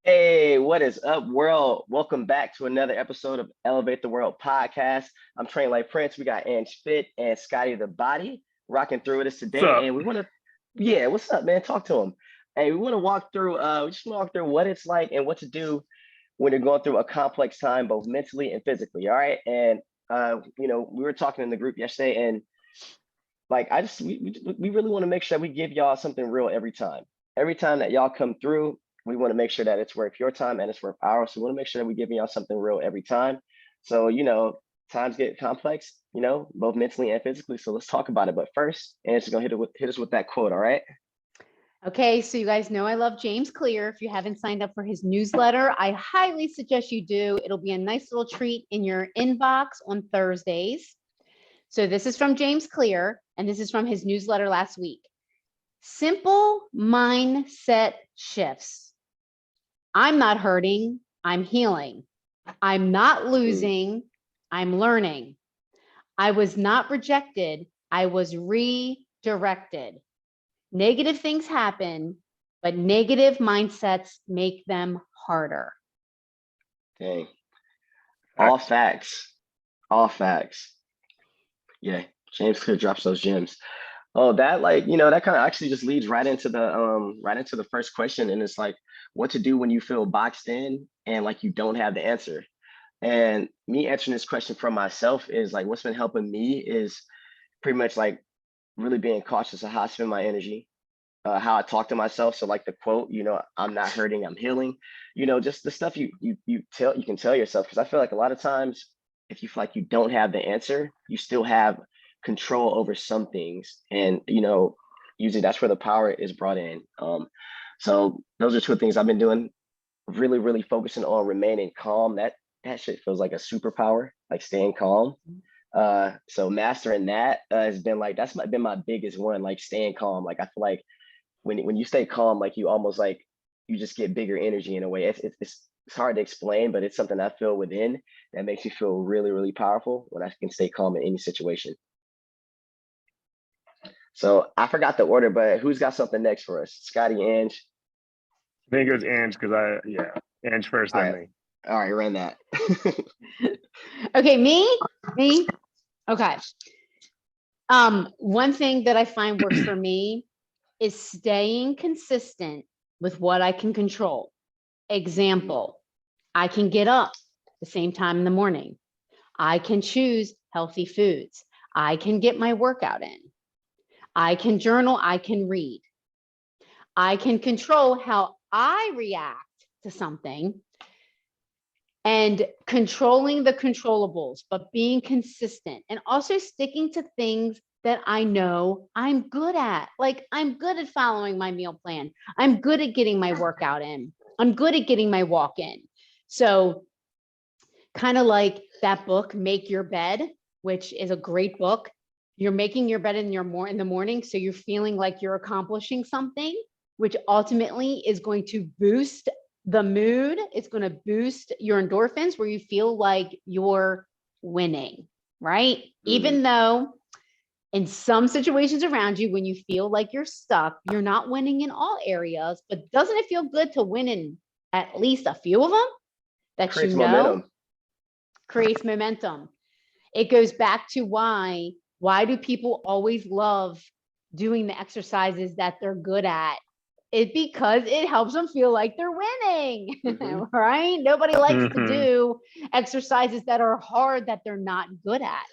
Hey, what is up, world? Welcome back to another episode of Elevate the World podcast. I'm Train Like Prince. We got Ange Fit and Scotty the Body rocking through with us What's today, up? and we want to, yeah, what's up, man? Talk to them. Hey, we want to walk through, we just walk through what it's like and what to do when you're going through a complex time, both mentally and physically. All right, and we were talking in the group yesterday, and like I just we really want to make sure that we give y'all something real every time. Every time that y'all come through, we want to make sure that it's worth your time and it's worth ours. So we want to make sure that we're giving y'all something real every time. So times get complex, both mentally and physically. So let's talk about it. But first, and it's gonna hit us with that quote. All right. Okay, so you guys know I love James Clear. If you haven't signed up for his newsletter, I highly suggest you do. It'll be a nice little treat in your inbox on Thursdays. So this is from James Clear, and this is from his newsletter last week. Simple mindset shifts. I'm not hurting, I'm healing. I'm not losing, I'm learning. I was not rejected, I was redirected. Negative things happen, but negative mindsets make them harder. Dang. All facts. All facts. Yeah. James Clear drops those gems. Oh, that that kind of actually just leads right into the first question. And it's like what to do when you feel boxed in and like you don't have the answer. And me answering this question for myself is like what's been helping me is pretty much like really being cautious of how I spend my energy, how I talk to myself. So like the quote, I'm not hurting, I'm healing. Just the stuff you can tell yourself. Because I feel like a lot of times, if you feel like you don't have the answer, you still have control over some things, and usually that's where the power is brought in. So those are two things I've been doing. Really, really focusing on remaining calm. That shit feels like a superpower, like staying calm. So mastering that has been like been my biggest one, like staying calm. Like I feel like when you stay calm, like you almost like you just get bigger energy in a way. It's hard to explain, but it's something I feel within that makes me feel really, really powerful when I can stay calm in any situation. So I forgot the order, but who's got something next for us? Scotty, Ange. I think it was Ange because Ange first, All then right, me. all right, run that. Okay, me. Okay. One thing that I find works for me is staying consistent with what I can control. Example, I can get up the same time in the morning. I can choose healthy foods. I can get my workout in. I can journal. I can read. I can control how I react to something and controlling the controllables, but being consistent and also sticking to things that I know I'm good at. Like I'm good at following my meal plan. I'm good at getting my workout in. I'm good at getting my walk in. So kind of like that book, Make Your Bed, which is a great book. You're making your bed in the morning. So you're feeling like you're accomplishing something, which ultimately is going to boost the mood. It's going to boost your endorphins where you feel like you're winning, right? Even though in some situations around you, when you feel like you're stuck, you're not winning in all areas, but doesn't it feel good to win in at least a few of them that Creates momentum. creates momentum? It goes back to why do people always love doing the exercises that they're good at? It's because it helps them feel like they're winning, right? Nobody likes to do exercises that are hard that they're not good at.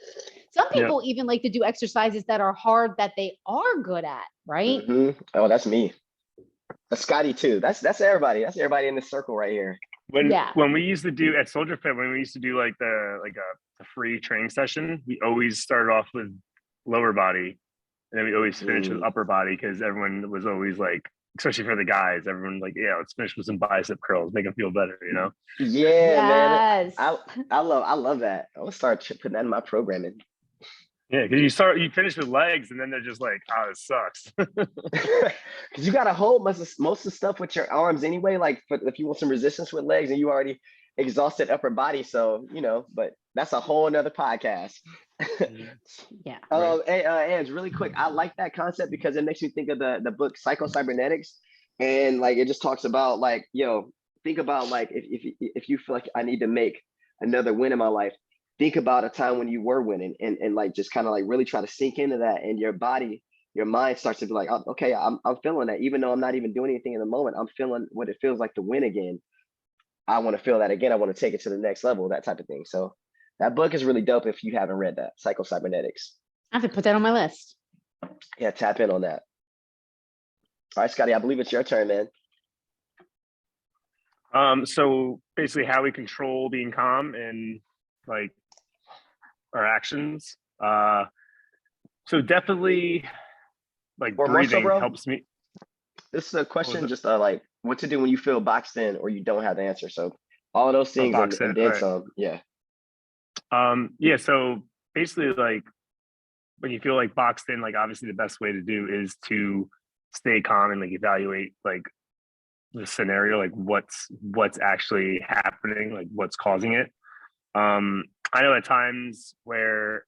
Some people even like to do exercises that are hard that they are good at, right? Oh, that's me. That's Scotty too. That's everybody. That's everybody in this circle right here. When we used to do at Soldier Fit, when we used to do like a free training session, we always started off with lower body, and then we always finished with upper body because everyone was always like, especially for the guys, everyone like, yeah, let's finish with some bicep curls, make them feel better, Yeah, man. Yes. I love that. I'll start putting that in my programming. Yeah, because you finish with legs, and then they're just like, oh, this sucks. Because you got to hold most of the stuff with your arms anyway. Like if you want some resistance with legs, and you already exhausted upper body, so But that's a whole another podcast. Yeah. Hey, Ange, really quick, I like that concept because it makes me think of the book Psycho Cybernetics, and like it just talks about like think about like if you feel like I need to make another win in my life, think about a time when you were winning, and like just kind of like really try to sink into that, and your body, your mind starts to be like, oh, okay, I'm feeling that, even though I'm not even doing anything in the moment, I'm feeling what it feels like to win again. I want to feel that again. I want to take it to the next level, that type of thing. So that book is really dope if you haven't read that, Psycho Cybernetics. I have to put that on my list. Yeah, tap in on that. All right, Scotty, I believe it's your turn, man. So basically how we control being calm and like our actions. So definitely like Or more so, breathing bro, helps me. this is a What was question it? just like what to do when you feel boxed in or you don't have the answer. So all of those Oh, things box and in. then All right. some. Yeah. Yeah, so basically like when you feel like boxed in, like obviously the best way to do is to stay calm and like evaluate like the scenario, like what's actually happening, like what's causing it. I know at times where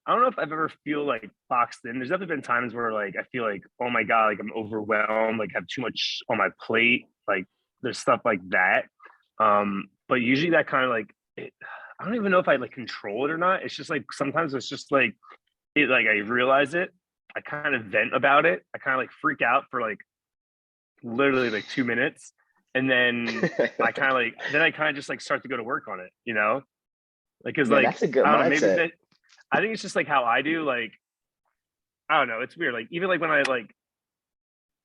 I don't know if I've ever feel like boxed in. There's definitely been times where like I feel like, oh my God, like I'm overwhelmed, like have too much on my plate, like there's stuff like that. But usually that kind of like I don't even know if I like control it or not. It's just like sometimes it's just like it like I realize it, I kind of vent about it, I kind of like freak out for like literally like 2 minutes, and then I kind of like then I kind of just like start to go to work on it, you know? Like, cause Man, like that's a good I don't know, maybe mindset. that I think it's just like how I do. Like I don't know, it's weird. Like even like when I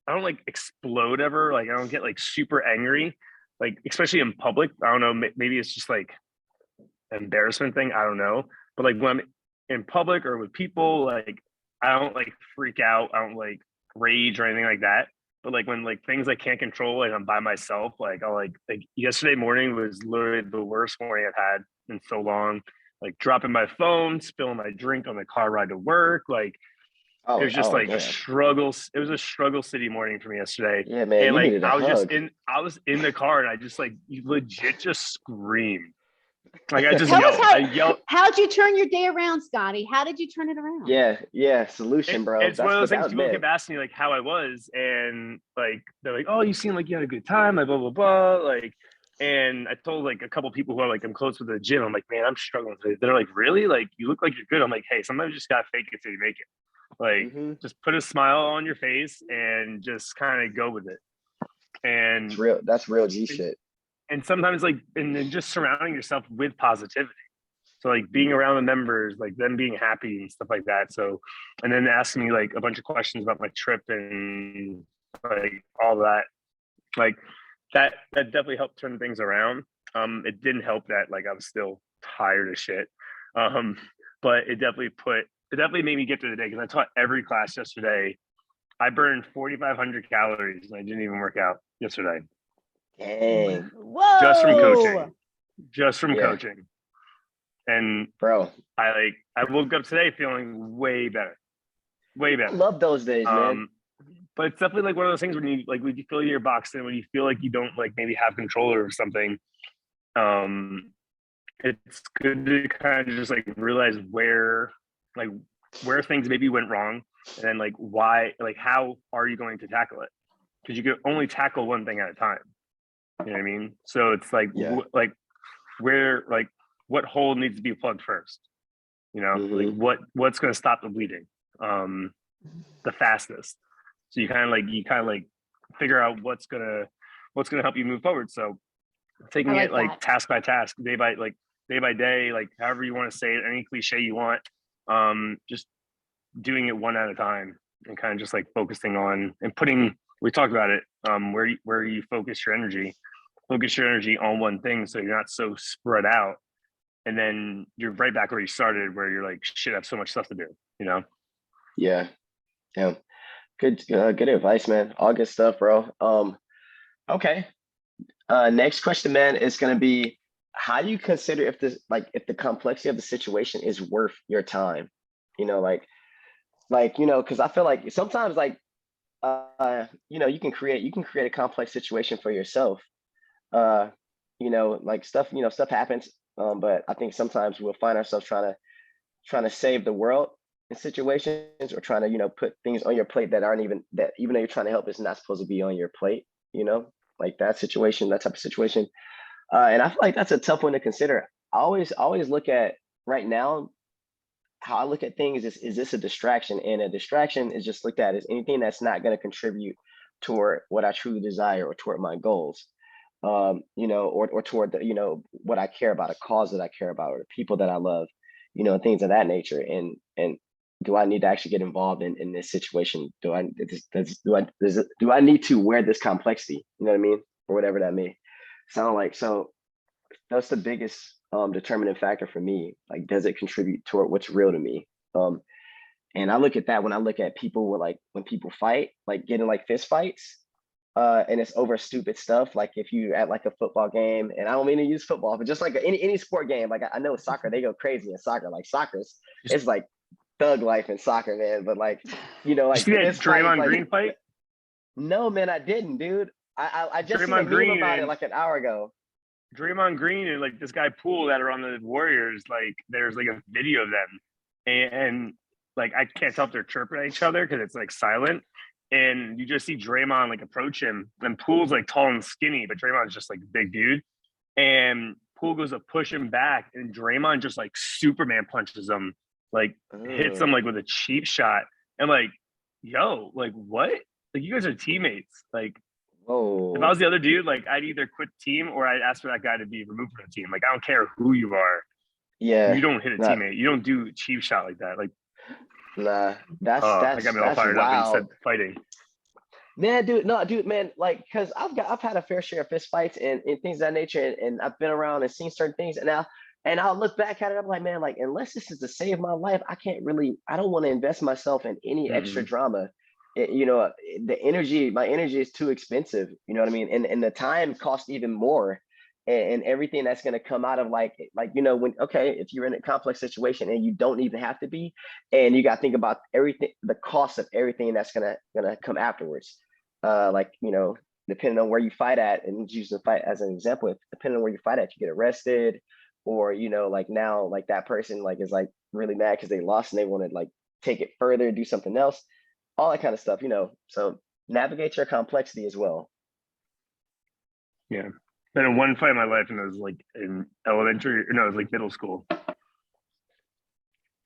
don't like explode ever. Like I don't get like super angry. Like especially in public. I don't know. Maybe it's just like an embarrassment thing. I don't know. But like when I'm in public or with people, like I don't like freak out. I don't like rage or anything like that. But like when like things I can't control, like I'm by myself, like I'll like yesterday morning was literally the worst morning I've had in so long. Like dropping my phone, spilling my drink on the car ride to work, like it was just Oh, like damn. struggles. It was a struggle city morning for me yesterday. Yeah, man, And you like needed a hug. I was in the car and I just like legit just screamed. Like I just Tell us yelled. I yelled. how'd you turn your day around, Scotty? How did you turn it around? Yeah, solution, bro. It's one of those But that things was people big. kept asking me like how I was, and like they're like, "Oh, you seem like you had a good time," like blah blah blah, like. And I told like a couple people who are like I'm close with the gym. I'm like, man, I'm struggling today. They're like, really? Like you look like you're good. I'm like, hey, sometimes you just gotta fake it till you make it. Like Hmm. just put a smile on your face and just kind of go with it. It's And real. That's real G shit. and sometimes like and then just surrounding yourself with positivity. So like being around the members, like them being happy and stuff like that. So and then asking me like a bunch of questions about my trip and like all that. Like that definitely helped turn things around. It didn't help that like I was still tired as shit. Um, but it definitely made me get through the day because I taught every class yesterday. I burned 4,500 calories and I didn't even work out yesterday. Dang. Whoa. Just from coaching. Just from Yeah, coaching. And bro. I woke up today feeling way better. Way I better. love those days, man. But it's definitely like one of those things when you feel you're boxed in, when you feel like you don't like maybe have control over something. It's good to kind of just like realize where things maybe went wrong, and then like why, like how are you going to tackle it? Because you can only tackle one thing at a time. You know what I mean? So it's like Yeah. like where like what hole needs to be plugged first? You know, like Hmm. what's going to stop the bleeding the fastest? So you kind of like figure out what's gonna help you move forward. So taking I it like like that. task by task, day by day, like however you want to say it, any cliche you want, just doing it one at a time and kind of just like focusing on and putting. We talked about it. Where you focus your energy on one thing, so you're not so spread out, and then you're right back where you started, where you're like, shit, I have so much stuff to do. You know. Yeah. Damn. Good advice, man. All good stuff, bro. Okay. Next question, man, is gonna be how do you consider if the complexity of the situation is worth your time? You know, because I feel like sometimes you can create a complex situation for yourself. Uh, like stuff happens. But I think sometimes we'll find ourselves trying to save the world in situations, or trying to put things on your plate that aren't even that, even though you're trying to help, it's not supposed to be on your plate, you know. like that situation, that type of situation. And I feel like that's a tough one to consider. I always look at right now, how I look at things is this a distraction? And a distraction is just looked at as anything that's not going to contribute toward what I truly desire or toward my goals. Or toward the, what I care about, a cause that I care about, or the people that I love, things of that nature. And do I need to actually get involved in this situation? Do I need to wear this complexity? You know what I mean? Or whatever that may sound like. So that's the biggest determining factor for me. Like, does it contribute toward what's real to me? And I look at that when I look at people with, like, when people fight, like getting like fist fights, and it's over stupid stuff. Like if you at like a football game, and I don't mean to use football, but just like any sport game, like I know soccer, they go crazy in soccer. Like it's like thug life in soccer, man. But like, like see that this fight, Draymond like, Green fight? No, man, I didn't, dude. I just seen a Draymond meme Green about it and like an hour ago. Draymond Green and like this guy Poole that are on the Warriors, like there's like a video of them, and like I can't tell if they're chirping at each other because it's like silent, and you just see Draymond like approach him, and Poole's like tall and skinny, but Draymond's just like a big dude, and Poole goes to push him back, and Draymond just like Superman punches him, like hits him like with a cheap shot, and like, yo, like what? Like you guys are teammates, like. Whoa. If I was the other dude, like I'd either quit the team or I'd ask for that guy to be removed from the team. Like I don't care who you are. Yeah. You don't hit a teammate. You don't do cheap shot like that. Like nah, that's that got me all fired up instead of fighting. Man, dude, man, like, cause I've had a fair share of fist fights and things of that nature, and I've been around and seen certain things, and I'll look back at it, I'm like, man, like, unless this is to save my life, I don't want to invest myself in any extra drama. My energy is too expensive, you know what I mean? And the time costs even more, and everything that's going to come out of like, if you're in a complex situation and you don't even have to be, and you got to think about everything, the cost of everything that's going to come afterwards. Depending on where you fight at, and use the fight as an example, depending on where you fight at, you get arrested, or, like now, like that person like is like really mad because they lost and they want to like take it further, do something else. All that kind of stuff, so navigate your complexity as well. Yeah. Been in one fight in my life, and it was like in elementary, no, it was like middle school.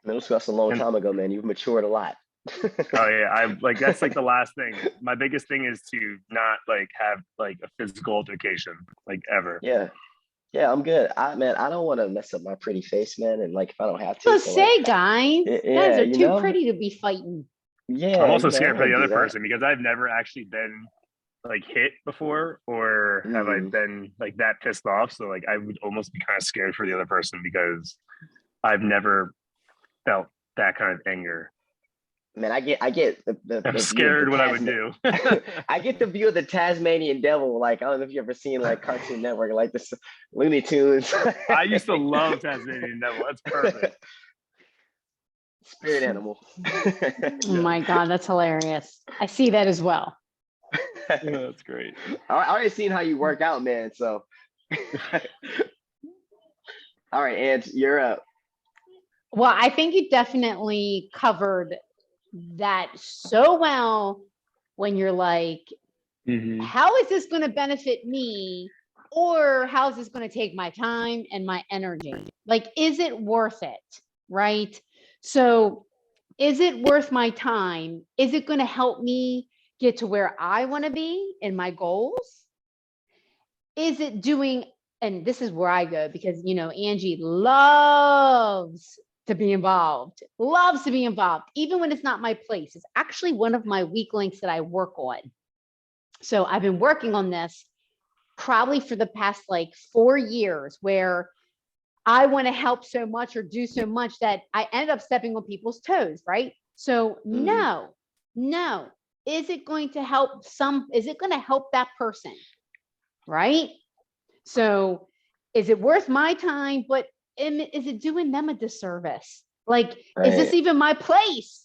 Middle school, that's a long time ago, man. You've matured a lot. Oh yeah, I like that's like the last thing. My biggest thing is to not like have like a physical altercation, like ever. Yeah, I'm good. I don't want to mess up my pretty face, man. And like if I don't have to, guys are too pretty to be fighting. Yeah, I'm also scared for the other person because I've never actually been like hit before, or have I been like that pissed off. So like I would almost be kind of scared for the other person because I've never felt that kind of anger. Man, I get I'm scared what I would do. I get the view of the Tasmanian devil. Like, I don't know if you ever seen like Cartoon Network, like this Looney Tunes. I used to love Tasmanian devil. That's perfect. Spirit animal. Oh my God, that's hilarious. I see that as well. Yeah, that's great. I already seen how you work out, man. So, all right, Ant, you're up. Well, I think you definitely covered that so well when you're like, how is this going to benefit me? Or how is this going to take my time and my energy? Like, is it worth it? Right? So is it worth my time? Is it going to help me get to where I want to be in my goals? Is it doing, and this is where I go because, Angie loves to be involved, even when it's not my place. It's actually one of my weak links that I work on. So I've been working on this probably for the past like 4 years, where I want to help so much or do so much that I end up stepping on people's toes, right? So no. Is it going to help that person? Right? So is it worth my time? But is it doing them a disservice? Like, is this even my place?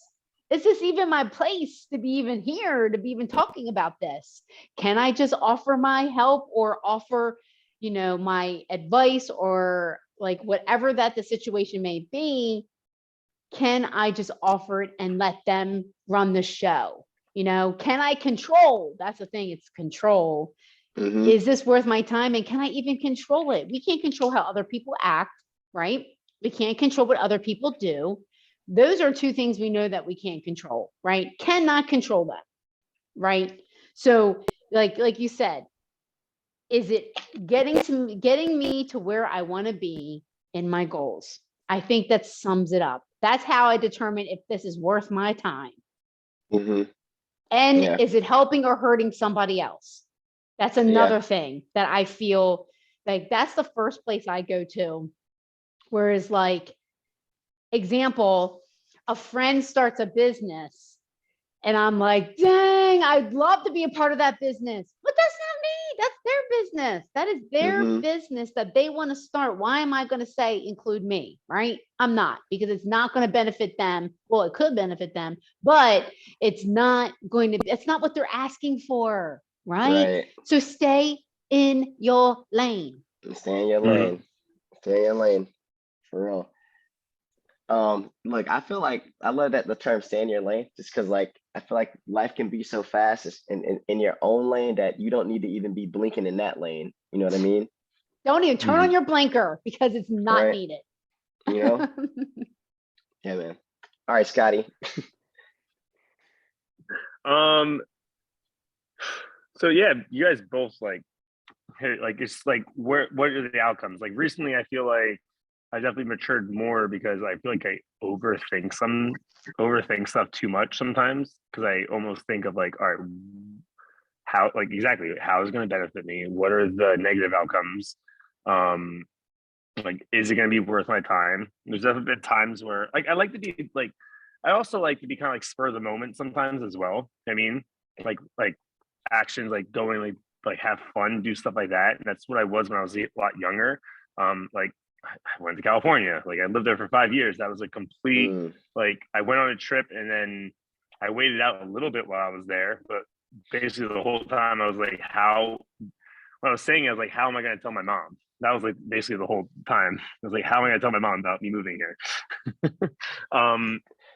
Is this even my place to be even here, to be even talking about this? Can I just offer my help or offer, my advice, or like whatever that the situation may be? Can I just offer it and let them run the show? Can I control? That's the thing, it's control. Mhm. Is this worth my time? And can I even control it? We can't control how other people act, right? We can't control what other people do. Those are two things we know that we can't control, right? Cannot control that, right? So like you said, is it getting me to where I want to be in my goals? I think that sums it up. That's how I determine if this is worth my time. Mhm. And Yeah. is it helping or hurting somebody else? That's Yeah. another thing that I feel like that's the first place I go to. Whereas, like, example, a friend starts a business and I'm like, dang, I'd love to be a part of that business. But that's not me. That's their business. That is their Mhm. business that they want to start. Why am I going to say include me? Right? I'm not, because it's not going to benefit them. Well, it could benefit them, but it's not going to, it's not what they're asking for. Right? Right. So stay in your lane. Stay in your lane. Stay in your lane. For real. Look, I feel like I love that the term "stay in your lane," just because, like, I feel like life can be so fast in your own lane that you don't need to even be blinking in that lane. You know what I mean? Don't even turn on your blinker because it's not Right? needed. You know? Yeah, man. All right, Scotty. So yeah, you guys both like hit, like it's like what are the outcomes? Like recently I feel like I definitely matured more because I feel like I overthink stuff too much sometimes, because I almost think of like, all right, how, like, exactly how is it going to benefit me? What are the negative outcomes? Um, like, is it going to be worth my time? There's definitely been times where like I like to be like, I also like to be kind of like spur of the moment sometimes as well. I mean, like actions, like going like have fun, do stuff like that. And that's what I was when I was a lot younger. Like I went to California. Like I lived there for 5 years. That was a complete, Mm, like I went on a trip and then I waited out a little bit while I was there, but basically the whole time I was like, how, what I was saying, I was like, how am I going to tell my mom? That was like basically the whole time. I was like, how am I going to tell my mom about me moving here?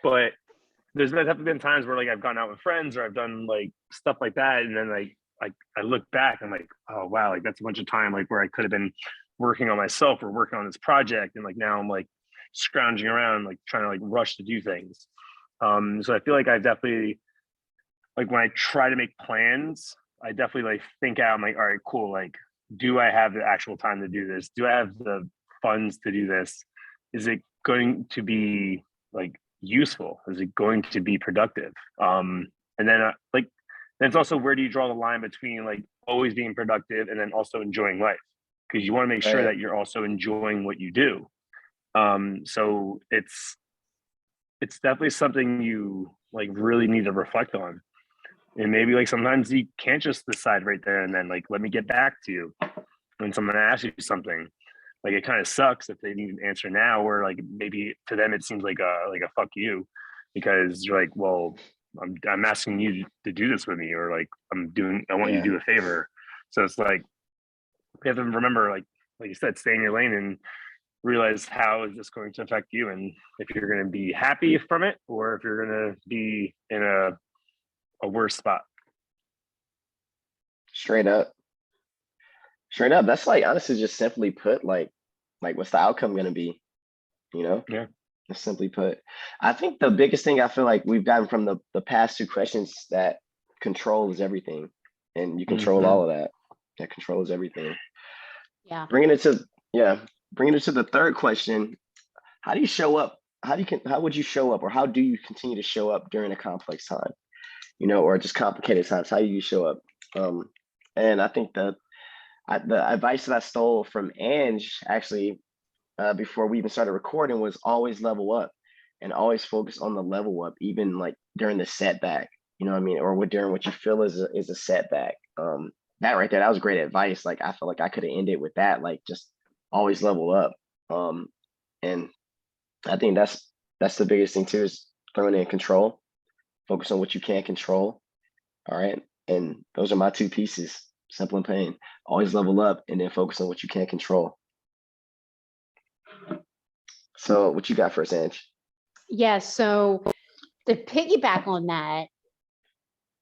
But there's definitely been times where like I've gone out with friends or I've done like stuff like that, and then like I look back, I'm like, oh wow, like that's a bunch of time like where I could have been working on myself or working on this project, and like now I'm like scrounging around like trying to like rush to do things. So I feel like I've definitely, like when I try to make plans, I definitely like think out, I'm like, all right, cool, like do I have the actual time to do this? Do I have the funds to do this? Is it going to be like useful? Is it going to be productive? And then like then it's also, where do you draw the line between like always being productive and then also enjoying life? Because you want to make sure right. that you're also enjoying what you do. So it's definitely something you like really need to reflect on. And maybe like sometimes you can't just decide right there and then like, let me get back to you when someone asks you something. Like it kind of sucks if they need an answer now, or like maybe to them it seems like a fuck you, because you're like, well, I'm asking you to do this with me, or like I want you to Yeah. do a favor. So it's like you have to remember, like you said, stay in your lane and realize how is this going to affect you, and if you're going to be happy from it, or if you're going to be in a worse spot. Straight up. Straight up. That's like honestly just simply put, like what's the outcome gonna be? You know? Yeah. Just simply put. I think the biggest thing I feel like we've gotten from the past two questions, that control is everything. And you control Mm-hmm. all of that. That controls everything. Yeah. Bringing it to yeah, bringing it to the third question, how do you show up? How would you show up, or how do you continue to show up during a complex time? You know, or just complicated times? How do you show up? Um, and I think the advice that I stole from Ange actually, before we even started recording, was always level up and always focus on the level up, even like during the setback. You know what I mean? Or during what you feel is a setback. That right there, that was great advice. Like I feel like I could have ended with that, like just always level up. And I think that's the biggest thing too, is throwing in control, focus on what you can't control. All right. And those are my two pieces. Simple and plain. Always level up and then focus on what you can't control. So what you got for us, Ange? Yeah. So to piggyback on that,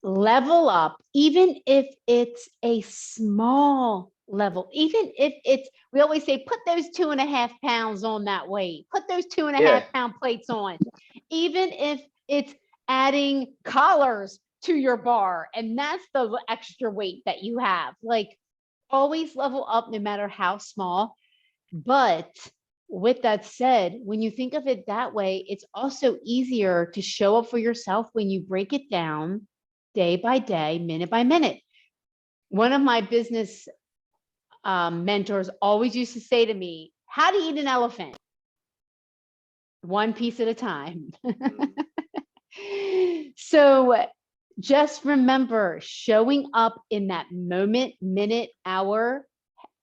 level up, even if it's a small level, even if it's, we always say, put those 2.5 pounds on that weight, put those 2.5 Yeah. pound plates on, even if it's adding collars to your bar and that's the extra weight that you have. Like, always level up no matter how small. But with that said, when you think of it that way, it's also easier to show up for yourself when you break it down day by day, minute by minute. One of my business mentors always used to say to me, how to eat an elephant? One piece at a time. So just remember, showing up in that moment, minute, hour,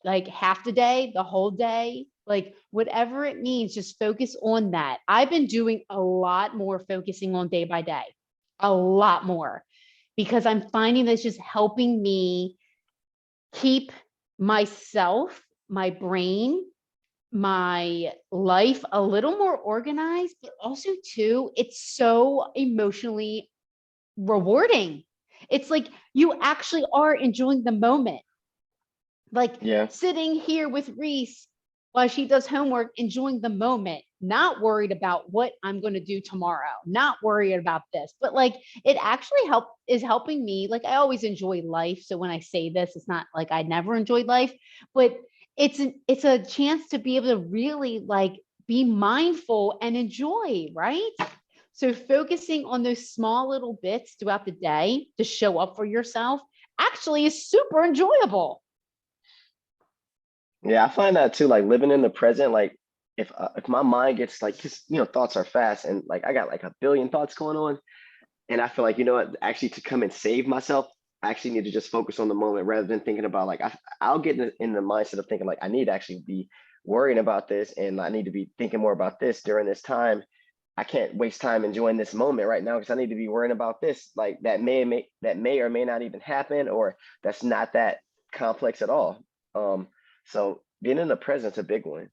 like half the day, the whole day, like whatever it means, just focus on that. I've been doing a lot more focusing on day by day, a lot more, because I'm finding that's just helping me keep myself, my brain, my life a little more organized, but also too, it's so emotionally rewarding. It's like you actually are enjoying the moment. Like Yeah. sitting here with Reese while she does homework, enjoying the moment, not worried about what I'm going to do tomorrow, not worried about this, but like it actually is helping me. Like, I always enjoy life. So when I say this, it's not like I never enjoyed life, but it's a chance to be able to really like be mindful and enjoy, right? So focusing on those small little bits throughout the day to show up for yourself actually is super enjoyable. Yeah, I find that too, like living in the present, like if my mind gets like, 'cause, thoughts are fast and like I got like a billion thoughts going on, and I feel like, what, actually to come and save myself, I actually need to just focus on the moment rather than thinking about like I'll get in the mindset of thinking like I need to actually be worrying about this and I need to be thinking more about this during this time. I can't waste time enjoying this moment right now because I need to be worrying about this. Like that may or may not even happen, or that's not that complex at all. So being in the present's a big one.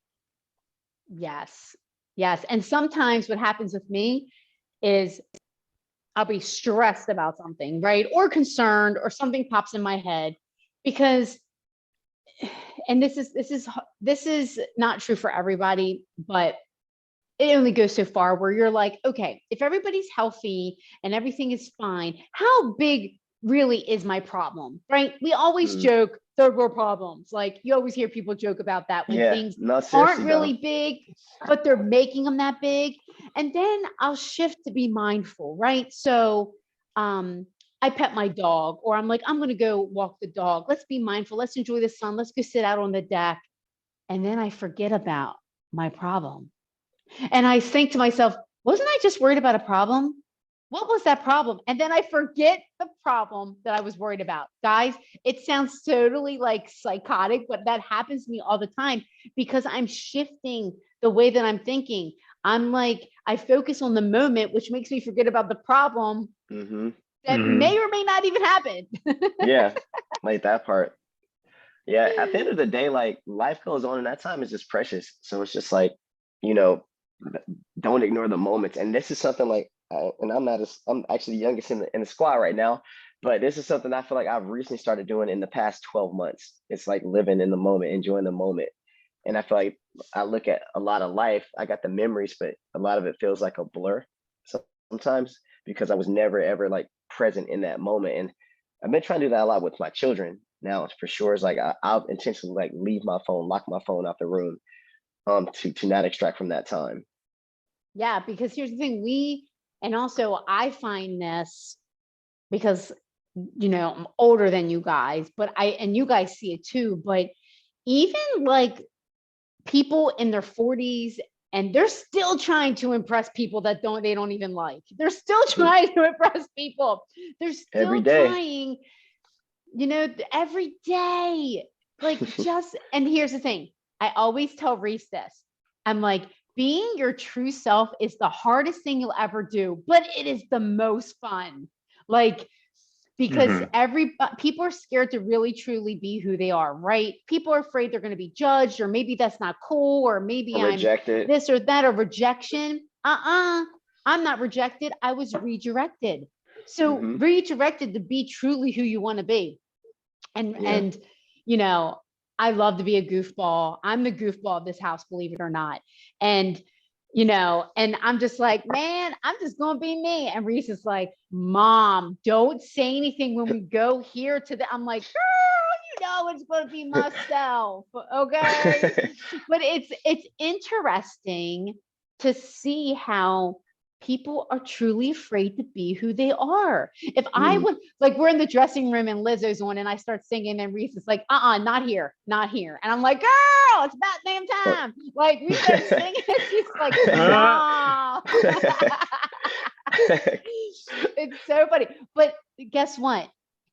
Yes. Yes. And sometimes what happens with me is I'll be stressed about something, right? Or concerned, or something pops in my head because, and this is not true for everybody, but it only goes so far where you're like, okay, if everybody's healthy and everything is fine, how big really is my problem, right? We always Mm. joke third world problems. Like, you always hear people joke about that when Yeah, things no, aren't seriously really though. big, but they're making them that big. And then I'll shift to be mindful, right? So I pet my dog, or I'm like, I'm going to go walk the dog. Let's be mindful. Let's enjoy the sun. Let's go sit out on the deck. And then I forget about my problem. And I think to myself, wasn't I just worried about a problem? What was that problem? And then I forget the problem that I was worried about. Guys, it sounds totally like psychotic, but that happens to me all the time because I'm shifting the way that I'm thinking. I'm like, I focus on the moment, which makes me forget about the problem Mm-hmm. that may or may not even happen. Yeah, like that part. Yeah, at the end of the day, like life goes on and that time is just precious. So it's just like, you know, don't ignore the moments. And this is something like, and I'm actually the youngest in the squad right now, but this is something I feel like I've recently started doing in the past 12 months. It's like living in the moment, enjoying the moment. And I feel like I look at a lot of life, I got the memories, but a lot of it feels like a blur sometimes because I was never ever like present in that moment. And I've been trying to do that a lot with my children now for sure. It's like I'll intentionally like leave my phone, lock my phone out the room, to not extract from that time. Yeah, because here's the thing, and also I find this because, I'm older than you guys, and you guys see it too, but even like people in their 40s, and they're still trying to impress people that they don't even like. They're still trying to impress people. They're Every still day. trying, every day. Like, and here's the thing. I always tell Reese this. I'm like, being your true self is the hardest thing you'll ever do, but it is the most fun. Like, because people are scared to really truly be who they are, right? People are afraid they're going to be judged, or maybe that's not cool, or maybe Or I'm rejected. this or that, or rejection. I'm not rejected. I was redirected. So Mhm. redirected to be truly who you want to be. And Yeah. and you know, I love to be a goofball. I'm the goofball of this house, believe it or not. And and I'm just like, man, I'm just gonna be me. And Reese is like, Mom, don't say anything when we go here to the. I'm like, girl, it's gonna be myself, okay? But it's interesting to see how people are truly afraid to be who they are. If I Mm. would, like, we're in the dressing room and Lizzo's on and I start singing and Reese is like, not here, not here. And I'm like, girl, it's about damn time. Like, we start singing and she's like, Mom. It's so funny. But guess what?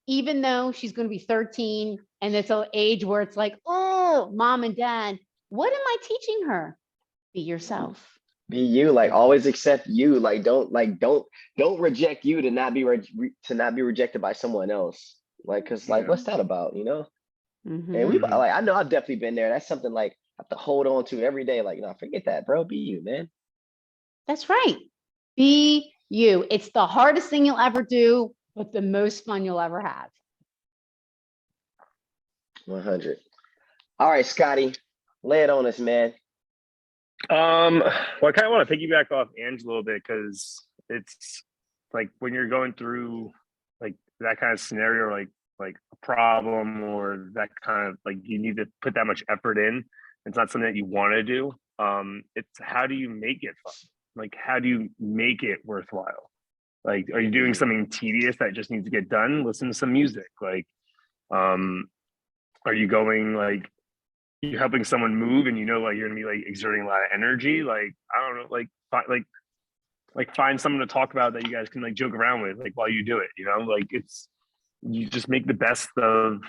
Even though she's going to be 13 and it's an age where it's like, oh, mom and dad, what am I teaching her? Be yourself. Be you, like always accept you. Like don't reject you to not be to not be rejected by someone else. Like, cause like, Yeah. what's that about, you know? And we Mhm. like, I know I've definitely been there. That's something like I have to hold on to every day. Like, no, forget that, bro. Be you, man. That's right. Be you. It's the hardest thing you'll ever do, but the most fun you'll ever have. 100. All right, Scotty, lay it on us, man. Well, I kind of want to piggyback off Ange a little bit because it's like when you're going through like that kind of scenario, like a problem or that kind of like you need to put that much effort in. It's not something that you want to do. It's how do you make it fun? Like how do you make it worthwhile? Like, are you doing something tedious that just needs to get done? Listen to some music. Like, are you going like you're helping someone move and like you're gonna be like exerting a lot of energy, like I don't know, like find someone to talk about that you guys can like joke around with like while you do it, like it's you just make the best of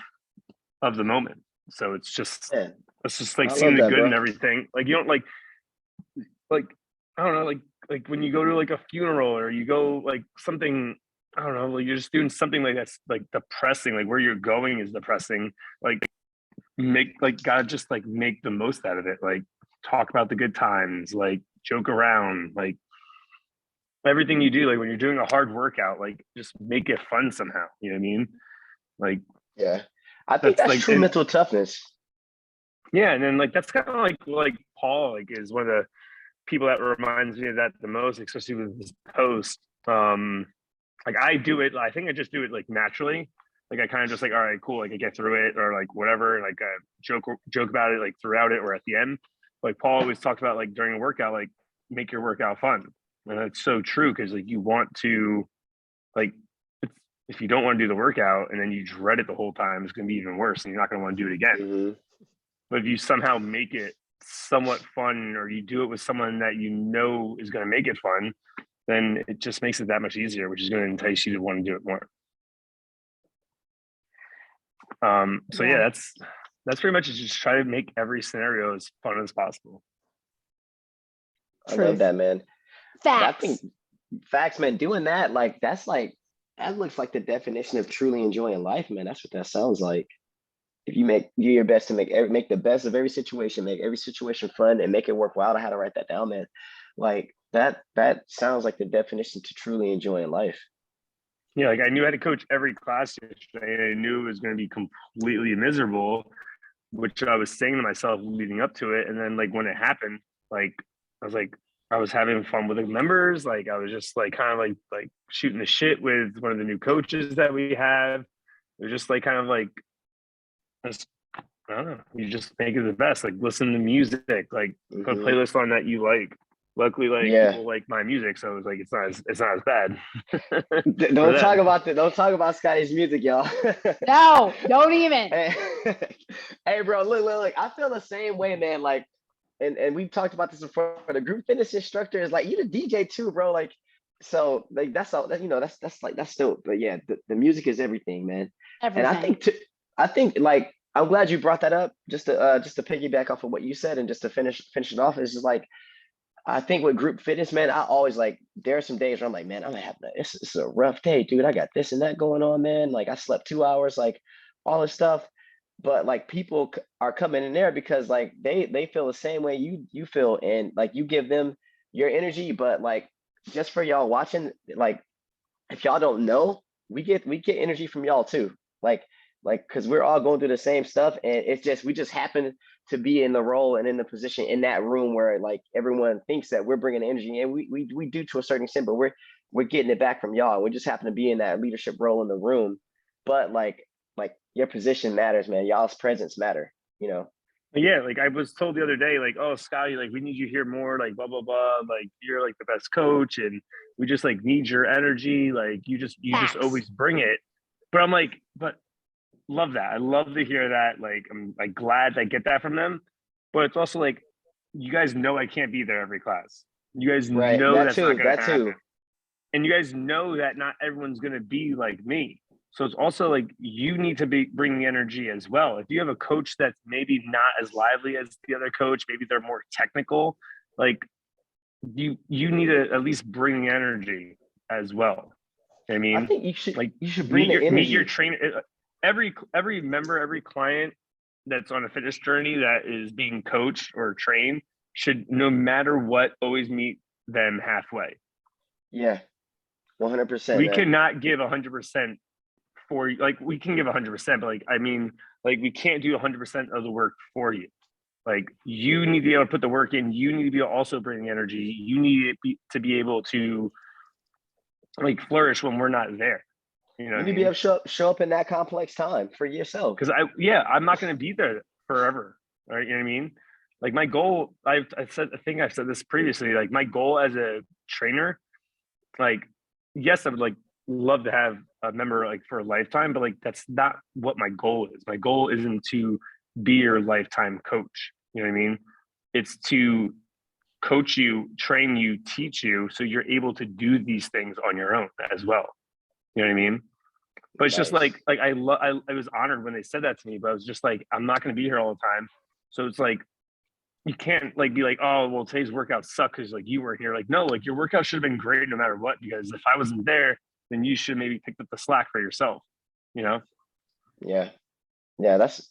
the moment. So it's just Yeah, like I seeing love the that, good bro. and everything. Like you don't like I don't know, like when you go to like a funeral or you go like something, I don't know, like you're just doing something like that's like depressing, like where you're going is depressing, like gotta just like make the most out of it, like talk about the good times, like joke around, like everything you do, like when you're doing a hard workout, like just make it fun somehow, you know what I mean? Like Yeah, I think that's that's like, true and mental toughness. yeah, and then like that's kind of like Paul like is one of the people that reminds me of that the most, especially with this post. Like I do it, I think I just do it like naturally. Like I kind of just like, all right, cool, like I get through it or like whatever, like joke about it like throughout it or at the end. Like Paul always talked about like during a workout, like make your workout fun. And that's so true because like you want to like if you don't want to do the workout and then you dread it the whole time, it's gonna be even worse and you're not gonna want to do it again. Mhm. But if you somehow make it somewhat fun or you do it with someone that you know is going to make it fun, then it just makes it that much easier, which is going to entice you to want to do it more. So yeah, that's pretty much just try to make every scenario as fun as possible. I love that, man. I think Facts. facts, man. Doing that, like that looks like the definition of truly enjoying life, man. That's what that sounds like. If you do your best to make the best of every situation, make every situation fun, and make it worthwhile. I had to write that down, man. Like that sounds like the definition to truly enjoying life. Yeah, like I knew I had to coach every class yesterday, and I knew it was going to be completely miserable, which I was saying to myself leading up to it. And then like when it happened, like I was like, I was having fun with the members. Like I was just like kind of like shooting the shit with one of the new coaches that we have. It was just like kind of like just, I don't know. You just make it the best. Like listen to music. Like put a Hmm. playlist on that you like. Luckily, like Yeah. people like my music, so it's like it's not as bad. For Don't talk them. about don't talk about Scotty's music, y'all. No, don't even. Hey, hey, bro, look. I feel the same way, man. Like, and we've talked about this before. The group fitness instructor is like you the DJ too, bro. Like, so like that's all that that's like that's still, but yeah, the music is everything, man. And Everything. I think like I'm glad you brought that up just to piggyback off of what you said and just to finish it off. It's just like I think with group fitness, man, I always like there are some days where I'm like, man, I'm gonna have it's a rough day, dude. I got this and that going on, man. Like I slept 2 hours, like all this stuff. But like people are coming in there because like they feel the same way you feel, and like you give them your energy, but like just for y'all watching, like if y'all don't know, we get energy from y'all too. Like because we're all going through the same stuff, and it's just we just happen to be in the role and in the position in that room where like everyone thinks that we're bringing energy, and we do to a certain extent, but we're getting it back from y'all. We just happen to be in that leadership role in the room, but like your position matters, man. Y'all's presence matter, you know. Yeah, like I was told the other day, like, oh, Scotty, like we need you here more, like blah blah blah, like you're like the best coach, and we just like need your energy, like you just Facts. always bring it. But I'm like, but love that. I love to hear that. Like I'm like glad I get that from them. But it's also like you guys know I can't be there every class. You guys Right. know That that's not too. gonna That happen. too. And you guys know that not everyone's gonna be like me. So it's also like you need to be bringing energy as well. If you have a coach that's maybe not as lively as the other coach, maybe they're more technical, like you need to at least bring energy as well. I I mean, think like you should bring the meet your energy. trainer. Every member, every client that's on a fitness journey that is being coached or trained should, no matter what, always meet them halfway. Yeah, 100%, We man. cannot give 100% for you. Like we can give 100%, but like I mean, like we can't do 100% of the work for you. Like you need to be able to put the work in. You need to be able to also bring the energy. You need to be able to like flourish when we're not there. You know You what I need to be able mean? to show up in that complex time for yourself. Because I'm not going to be there forever. Right? You know what I mean? Like my goal, I think I've said this previously. Like my goal as a trainer, like yes, I would like love to have a member like for a lifetime, but like that's not what my goal is. My goal isn't to be your lifetime coach. You know what I mean? It's to coach you, train you, teach you, so you're able to do these things on your own as well. You know what I mean? But it's just Nice. like I was honored when they said that to me, but I was just like, I'm not going to be here all the time. So it's like you can't like be like, oh well, today's workout sucked because like you weren't here. Like no, like your workout should have been great no matter what. Because if I wasn't there, then you should maybe pick up the slack for yourself. You know? Yeah. Yeah, that's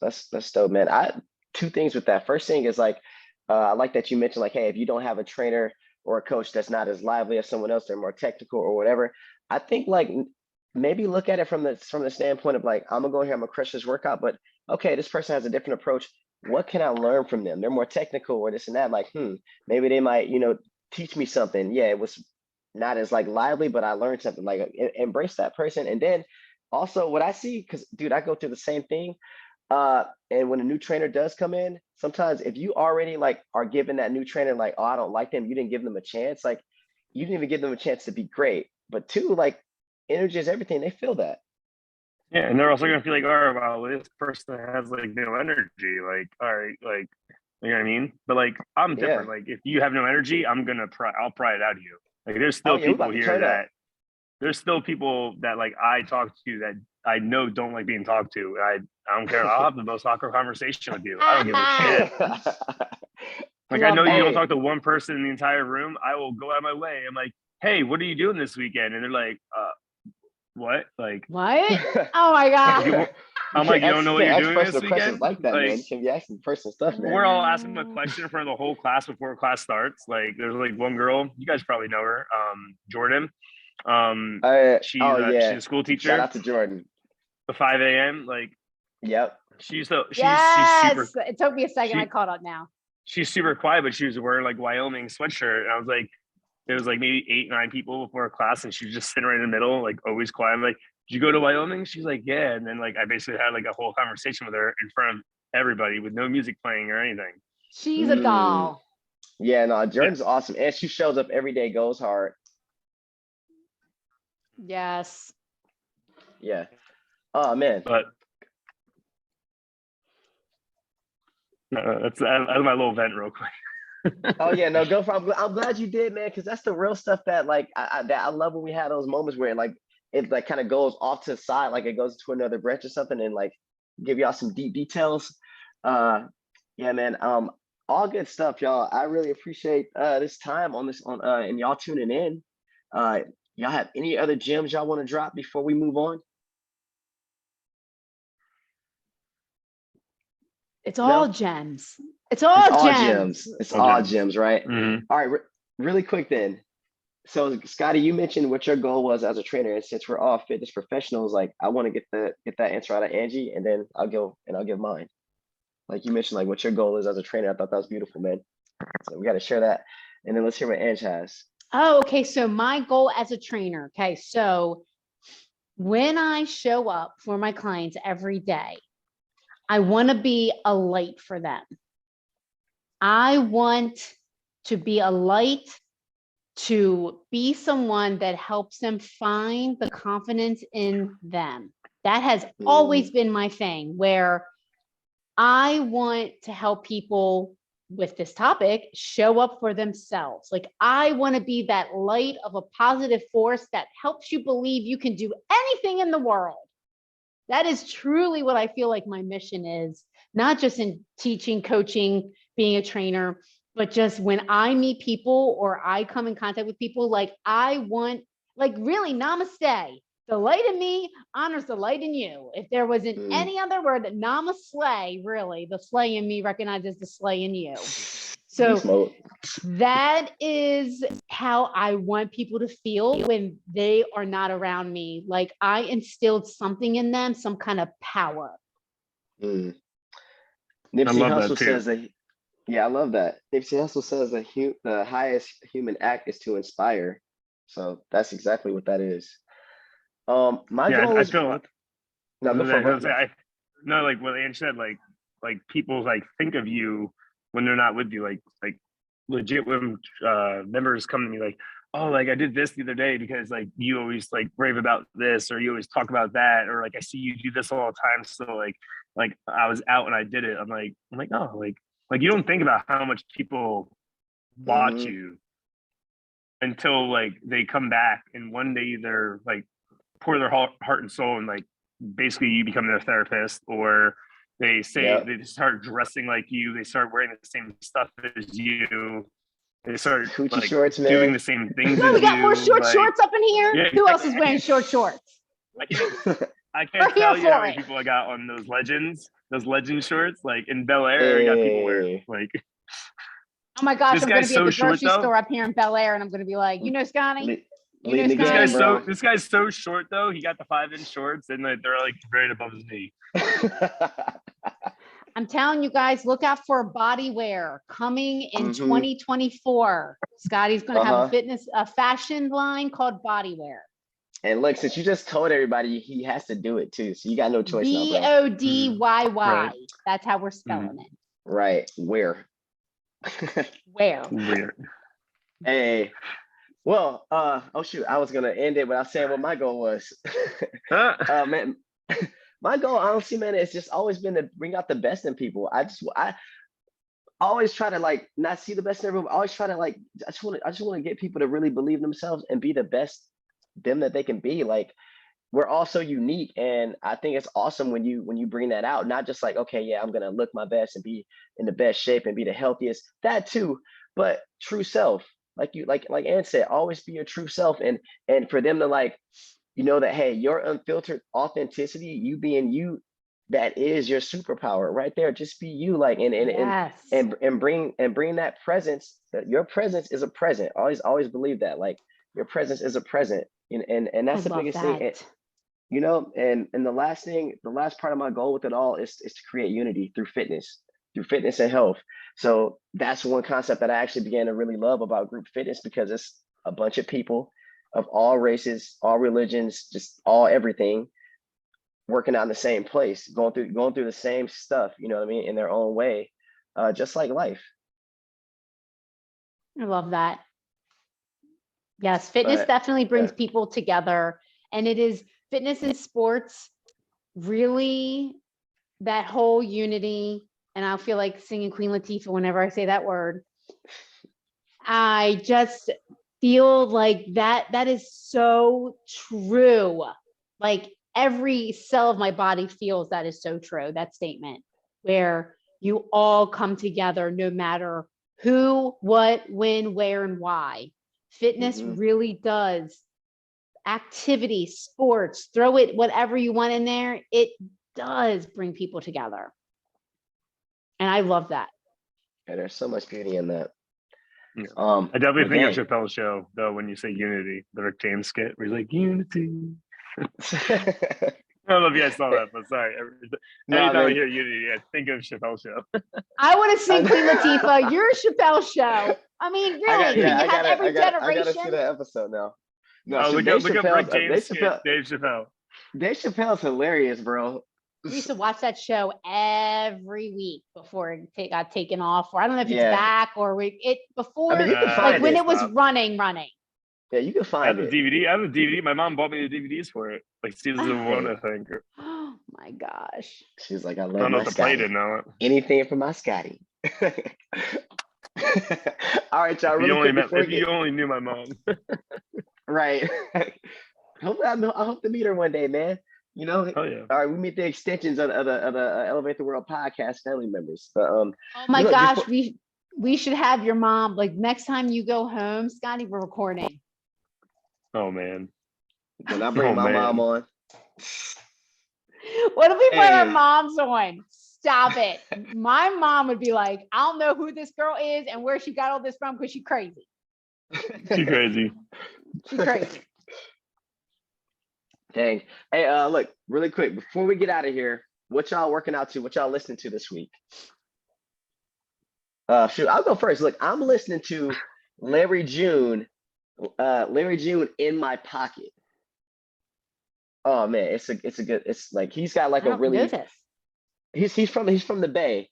dope, man. I two things with that. First thing is like, I like that you mentioned like, hey, if you don't have a trainer or a coach that's not as lively as someone else, they're more technical or whatever. I think like maybe look at it from the standpoint of like, I'm gonna go here, I'm gonna crush this workout, but okay, this person has a different approach. What can I learn from them? They're more technical or this and that. Like, maybe they might, teach me something. Yeah, it was not as like lively, but I learned something. Like, embrace that person, and then also what I see, because dude, I go through the same thing. And when a new trainer does come in, sometimes if you already like are giving that new trainer like, oh, I don't like them, you didn't give them a chance, like you didn't even give them a chance to be great. But two, like energy is everything. They feel that. Yeah, and they're also gonna feel like, oh, well, this person has like no energy. Like, all right, like, you know what I mean? But like, I'm Yeah. different. Like, if you have no energy, I'll pry it out of you. Like, Oh yeah, we about to turn up. there's still people that like I talk to that I know don't like being talked to. I don't care. I'll have the most awkward conversation with you. I don't give a shit. Like, I Love know you that. don't Hey, talk to one person in the entire room. I will go out of my way. I'm like, hey, what are you doing this weekend? And they're like, what? Like, What? Oh my you, God. I'm like, you don't know you what can't you're ask doing this personal questions weekend? like that, man. You Like, can't be asking personal stuff, man. we're all asking them a question in front of the whole class before class starts. Like, there's like one girl, you guys probably know her, Jordan. Oh She's yeah. a school Shout teacher. out to Jordan. The 5 a.m. Like, Yep. she's super Yes. It took me a second. I she caught up now. she's super quiet, but she was wearing like Wyoming sweatshirt, and I was like, there was like maybe 8, 9 people before class, and she was just sitting right in the middle, like always quiet. I'm like, did you go to Wyoming? She's like, yeah. And then like I basically had like a whole conversation with her in front of everybody with no music playing or anything. She's a Mm, doll. yeah, no, Yeah, Jordan's awesome. And she shows up every day, goes hard. Yes. Yeah. Oh man. but that's my little vent real quick. Oh yeah, no, go for. I'm glad you did, man, because that's the real stuff that like that I love when we have those moments where like it like kind of goes off to the side, like it goes to another branch or something, and like give y'all some deep details. Uh, yeah, man. All good stuff, y'all. I really appreciate this time on this on and y'all tuning in. Uh, y'all have any other gems y'all want to drop before we move on? It's No, all gems. It's it's all all gems. gems. It's All all gems. gems, right? Mm-hmm. All right, really quick then. So Scotty, you mentioned what your goal was as a trainer, and since we're all fitness professionals, like I want to get that answer out of Angie, and then I'll give mine. Like you mentioned, like what your goal is as a trainer. I thought that was beautiful, man. So we got to share that, and then let's hear what Angie has. Oh, okay. So my goal as a trainer. Okay. So when I show up for my clients every day, I want to be a light for them. I want to be a light, to be someone that helps them find the confidence in them. That has always been my thing, where I want to help people with this topic show up for themselves. Like I want to be that light of a positive force that helps you believe you can do anything in the world. That is truly what I feel like my mission is, not just in teaching, coaching, being a trainer, but just when I meet people or I come in contact with people, like I want, like really namaste. The light in me honors the light in you. If there wasn't any other word, namaste, really, the slay in me recognizes the slay in you. So that is how I want people to feel when they are not around me. Like I instilled something in them, some kind of power. Nipsey Hussle says that. Yeah, I love that. Nipsey Hussle says that the highest human act is to inspire. So that's exactly what that is. My goal is. I feel like, no, go for it. No, like what Ange said, like people like think of you when they're not with you, like legit when members come to me like, oh, like I did this the other day because like you always like rave about this, or you always talk about that, or like I see you do this all the time. So like I was out and I did it. I'm like, oh, like you don't think about how much people watch you until like they come back and one day they're like pour their heart and soul, and like basically you become their therapist, or they say they start dressing like you, they start wearing the same stuff as you, they start like shorts, doing the same things No, as we got you. more short like, shorts up in here. Yeah, Who else is wearing short shorts? I can't tell you how many people I got on those legend shorts. Like in Bel Air, I got people wearing like. Oh my gosh, I'm going to be at the grocery short, store up here in Bel Air, and I'm going to be like, you know, Scotty. This guy's so short though. He got the 5-inch shorts, and like, they're like right above his knee. I'm telling you guys, look out for body wear coming in 2024. Scotty's going to have a fashion line called Body Wear. And look, since you just told everybody, he has to do it too. So you got no choice now, bro. Bodyyy. Right. That's how we're spelling it. Right. Where? Where? Hey. Well, oh shoot, I was gonna end it without saying what my goal was. Man, my goal, honestly, man, it's just always been to bring out the best in people. I always try to like not see the best in everyone. I always try to like I just want to get people to really believe in themselves and be the best them that they can be. Like we're all so unique, and I think it's awesome when you bring that out. Not just like, okay, yeah, I'm gonna look my best and be in the best shape and be the healthiest. That too, but true self. Like Ann said, always be your true self, and for them to like, you know, that hey, your unfiltered authenticity, you being you, that is your superpower right there. Just be you, like and bring that presence. That your presence is a present. Always believe that. Like your presence is a present, and that's the biggest thing. And, you know, and the last part of my goal with it all is to create unity through fitness and health. So that's one concept that I actually began to really love about group fitness, because it's a bunch of people of all races, all religions, just all everything, working out in the same place, going through the same stuff, you know what I mean, in their own way, just like life. I love that. Yes, fitness definitely brings people together, and it is fitness and sports, really that whole unity. And I feel like singing Queen Latifah whenever I say that word. I just feel like that is so true. Like every cell of my body feels that is so true, that statement, where you all come together no matter who, what, when, where, and why. Fitness really does. Activity, sports, throw it, whatever you want in there, it does bring people together. And I love that. Yeah, there's so much beauty in that. Yeah. Um, I definitely but think dang. of Chappelle's show though when you say Unity, the Rick James skit where he's like Unity. I don't know if you guys saw that, but sorry. Nah, Anytime I man. hear Unity, I think of Chappelle's show. I want to sing I- Queen Latifah. You're a Chappelle show. I mean, really? Can you have every I gotta see generation? that episode now. No, Oh, look Dave up Rick Chappelle's, James skit, Dave Chappelle. Dave Chappelle's hilarious, bro. We used to watch that show every week before it got taken off, or I don't know if it's Yeah. back or before, I mean, you can Uh, find like when it. it was Stop. running. Yeah, you can I find have it. the DVD. I have the DVD. My mom bought me the DVDs for it, like season one, I think. Oh my gosh. She's like, I I love don't know my if the play Scotty. didn't know it. Anything for my Scotty. All right, y'all. If Really quick before we if you get only knew my mom. right. I hope to meet her one day, man. You know, Oh yeah. all right, we meet the extensions of the Elevate the World podcast family members. But Oh my look, gosh, before- we should have your mom. Like next time you go home, Scotty, we're recording. Oh man. when I bring Oh, my mom man. on, What if we put our Hey. moms on? Stop it. My mom would be like, I don't know who this girl is and where she got all this from because she's crazy. Too crazy. She's crazy. Dang. Hey, look, really quick before we get out of here, what y'all working out to? What y'all listening to this week? Shoot, I'll go first. Look, I'm listening to Larry June in my pocket. Oh man, it's a good. It's like he's got like I a don't know really. this. He's from the Bay,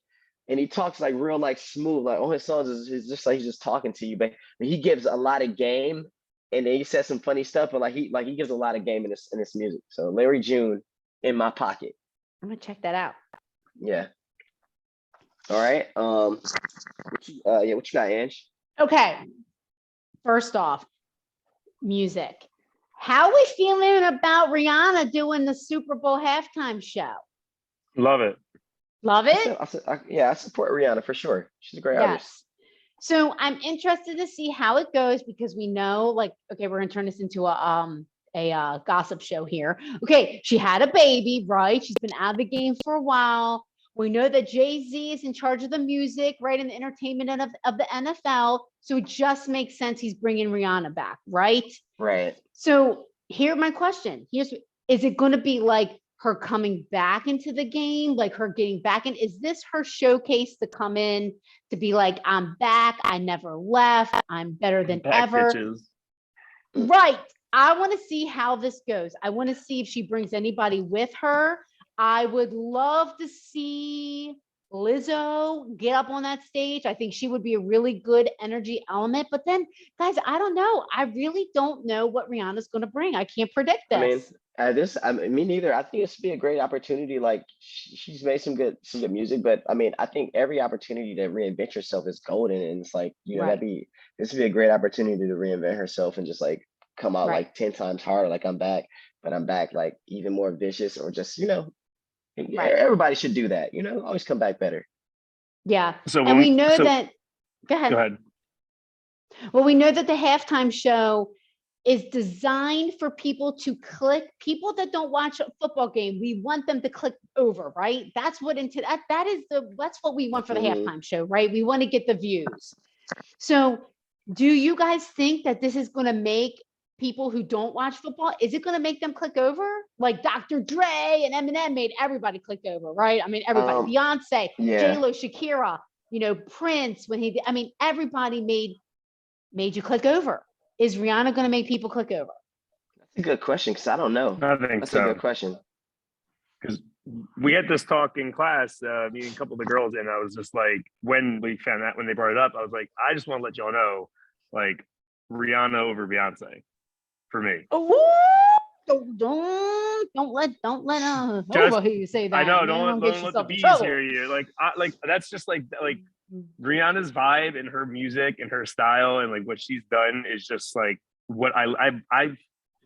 and he talks like real like smooth. Like all his songs is just like he's just talking to you, but he gives a lot of game, and then he says some funny stuff. But he gives a lot of game in this music. So Larry June in my pocket. I'm gonna check that out. Yeah. All right. What you got, Ange? Okay. First off, music. How we feeling about Rihanna doing the Super Bowl halftime show? Love it. Love it? I support Rihanna for sure. She's a great artist. Yes. So I'm interested to see how it goes because we know, like, okay, we're gonna turn this into a gossip show here. Okay, she had a baby, right? She's been out of the game for a while. We know that Jay-Z is in charge of the music, right, and the entertainment of the NFL. So it just makes sense he's bringing Rihanna back, right? Right. So here, my question: is it going to be like her coming back into the game, like her getting back in? Is this her showcase to come in to be like, I'm back, I never left, I'm better than Back ever? bitches. Right. I want to see how this goes. I want to see if she brings anybody with her. I would love to see Lizzo get up on that stage. I think she would be a really good energy element. But then, guys, I don't know. I really don't know what Rihanna's going to bring. I can't predict this. I mean, me neither. I think this would be a great opportunity. Like she's made some good music, but I mean, I think every opportunity to reinvent yourself is golden. And it's like, you know, Right. this would be a great opportunity to reinvent herself and just like come out Right. like 10 times harder. Like I'm back, but I'm back like even more vicious or just, you know, Right. everybody should do that. You know, always come back better. Yeah. So And when we know so- that. Go ahead. Go ahead. Well, we know that the halftime show is designed for people to click. People that don't watch a football game, we want them to click over, right? That's what that's what we want for the Mhm. halftime show, right? We want to get the views. So, do you guys think that this is going to make people who don't watch football, is it going to make them click over? Like Dr. Dre and Eminem made everybody click over, right? I mean, everybody, Beyonce, Yeah. J-Lo, Shakira, you know, Prince, everybody made you click over. Is Rihanna going to make people click over? That's a good question because I don't know. I think That's so. a good question. Because we had this talk in class, me and a couple of the girls, and I was just like, when we found out, when they brought it up, I was like, I just want to let y'all know, like, Rihanna over Beyonce for me. Oh, don't let Just- over you say that. I know, man. don't get let the yourself in bees trouble. hear you. Like, that's just like Rihanna's vibe and her music and her style and like what she's done is just like what I've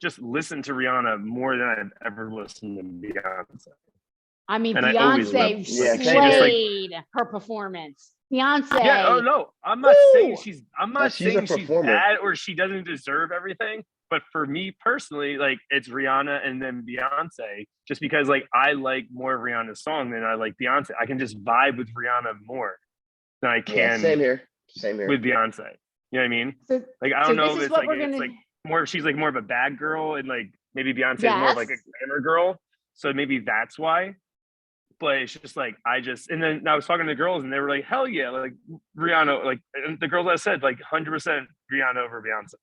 just listened to Rihanna more than I've ever listened to Beyonce. I mean, And I always Beyonce love- Yeah, slayed her performance. Beyonce. Yeah, oh no, I'm not saying Woo! she's she's a she's performer. bad or she doesn't deserve everything. But for me personally, like it's Rihanna and then Beyonce, just because like I like more of Rihanna's song than I like Beyonce. I can just vibe with Rihanna more than I Yeah, can same here. Same here. with Beyonce. You know what I mean? So, Like, I so don't know this if is it's what like, we're it's gonna. like more, she's like more of a bad girl, and like maybe Beyonce is more of like a Yes. glamour girl. So maybe that's why. But it's just like, and then I was talking to the girls and they were like, hell yeah, like Rihanna, like, and the girls I said, like 100% Rihanna over Beyonce.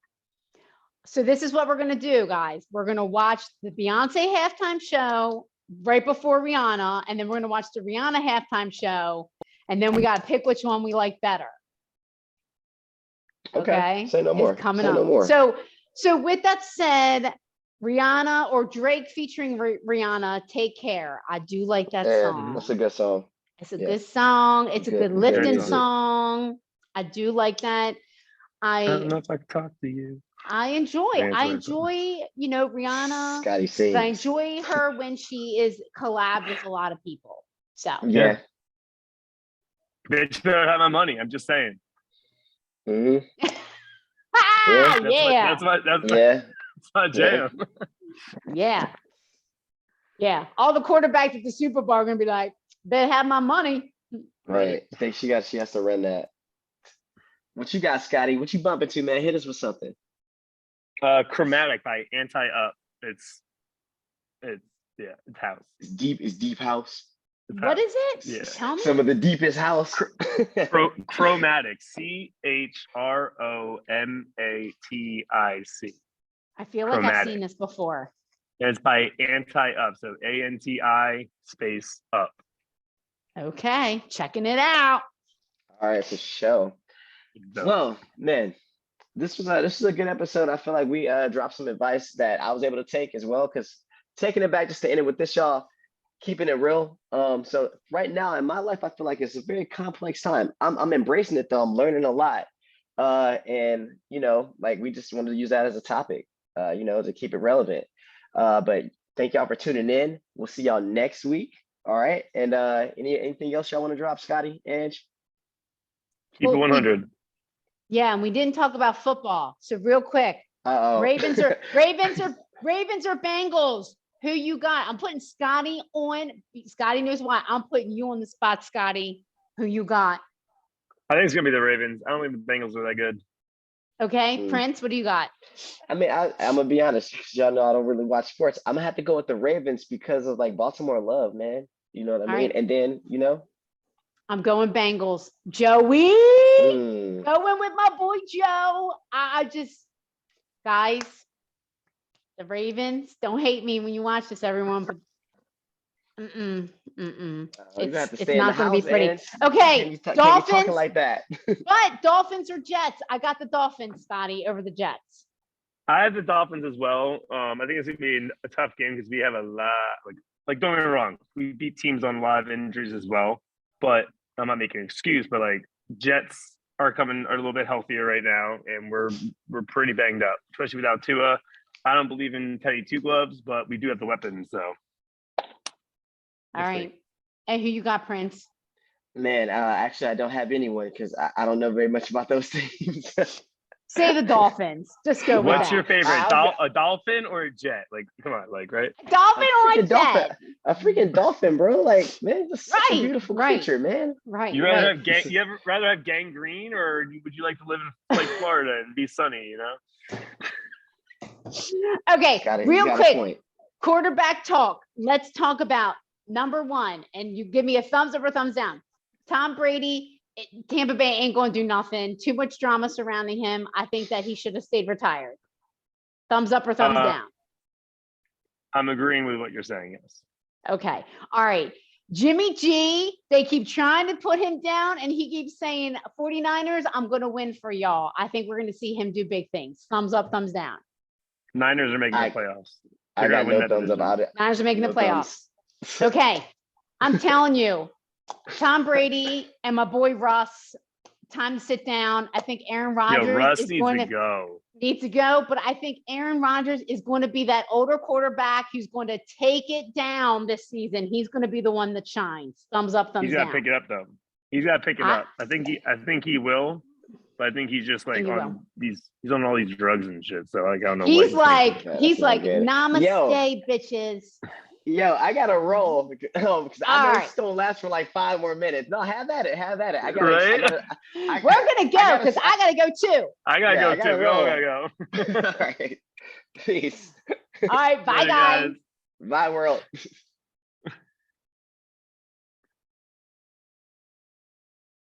So this is what we're gonna do, guys. We're gonna watch the Beyonce halftime show right before Rihanna, and then we're gonna watch the Rihanna halftime show, and then we gotta pick which one we like better. Okay. Say no more. It's coming Say up. no more. So with that said, Rihanna or Drake featuring Rihanna, Take Care. I do like that song. That's a good song. It's a good song. It's a good lifting music. song. I do like that. I don't know if I can talk to you. I enjoy, you know, Rihanna. Scotty sings. I enjoy her when she is collab with a lot of people. So Yeah. Bitch better have my money. I'm just saying. Mm-hmm. That's my jam. Yeah. All the quarterbacks at the Super Bowl are gonna be like, better have my money. Right. I think she has to run that. What you got, Scotty? What you bumping to, man? Hit us with something. Chromatic by Anti-Up. It's house. It's deep house. What is it? Yeah. Tell me. Some of the deepest house. Chromatic. CHROMATIC. I feel like I've seen this before. And it's by Anti-Up. So ANTI space up. Okay, checking it out. All right, for sure. Well, man, this was a good episode. I feel like we dropped some advice that I was able to take as well, because taking it back just to end it with this, y'all, keeping it real. So right now in my life, I feel like it's a very complex time. I'm embracing it though. I'm learning a lot. And you know, like we just wanted to use that as a topic, you know, to keep it relevant. But thank y'all for tuning in. We'll see y'all next week. All right. And anything else y'all want to drop, Scotty, Ange? Keep it 100. Yeah, and we didn't talk about football. So real quick, Ravens or Bengals. Who you got? I'm putting Scotty on. Scotty knows why. I'm putting you on the spot, Scotty. Who you got? I think it's gonna be the Ravens. I don't think the Bengals are that good. Okay, Prince, what do you got? I mean, I'm gonna be honest. Y'all know I don't really watch sports. I'm gonna have to go with the Ravens because of like Baltimore love, man. You know what I mean? Right. And then, you know, I'm going Bengals. Joey, going with my boy Joe. I just, guys, the Ravens. Don't hate me when you watch this, everyone. But it's not going to be pretty. Okay, Dolphins. Talking like that. But Dolphins or Jets? I got the Dolphins, Scotty, over the Jets. I have the Dolphins as well. I think it's going to be a tough game because we have a lot. Like don't get me wrong, we beat teams on live injuries as well. But I'm not making an excuse. But like Jets are a little bit healthier right now, and we're pretty banged up, especially without Tua. I don't believe in Teddy Two Gloves, but we do have the weapons. So, all right. And who you got, Prince? Man, actually, I don't have anyone because I don't know very much about those teams. Say the Dolphins. Just go with that. What's your favorite? A dolphin or a jet? Like, come on, like, right? Dolphin or a jet? A freaking dolphin, bro. Like, man, it's such a beautiful creature, man. Right. You rather have gangrene, or would you like to live in like Florida and be sunny? You know. Okay, real quick, quarterback talk. Let's talk about number one, and you give me a thumbs up or thumbs down. Tom Brady, Tampa Bay ain't going to do nothing. Too much drama surrounding him. I think that he should have stayed retired. Thumbs up or thumbs down? I'm agreeing with what you're saying, yes. Okay, all right. Jimmy G, they keep trying to put him down, and he keeps saying, 49ers, I'm going to win for y'all. I think we're going to see him do big things. Thumbs up, thumbs down. Niners are making the playoffs. I got no thumbs about it. Niners are making the playoffs. Okay. I'm telling you, Tom Brady and my boy Russ, time to sit down. I think Aaron Rodgers needs to go, but I think Aaron Rodgers is going to be that older quarterback who's going to take it down this season. He's going to be the one that shines. Thumbs up, thumbs down. He's got to pick it up though. He's got to pick it up. I think he will. But I think he's just like he's on all these drugs and shit. So like I don't know. He's like namaste, bitches. Yo, I gotta roll because I know All it's right. still last for like 5 more minutes. No, have at it. Have at it. I gotta, Right? We're gonna go because I gotta go too. I gotta Yeah, go I gotta too. We all roll. gotta go. All right. Peace. All right, bye Later, guys. Bye, world.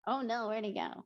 Oh no, where'd he go?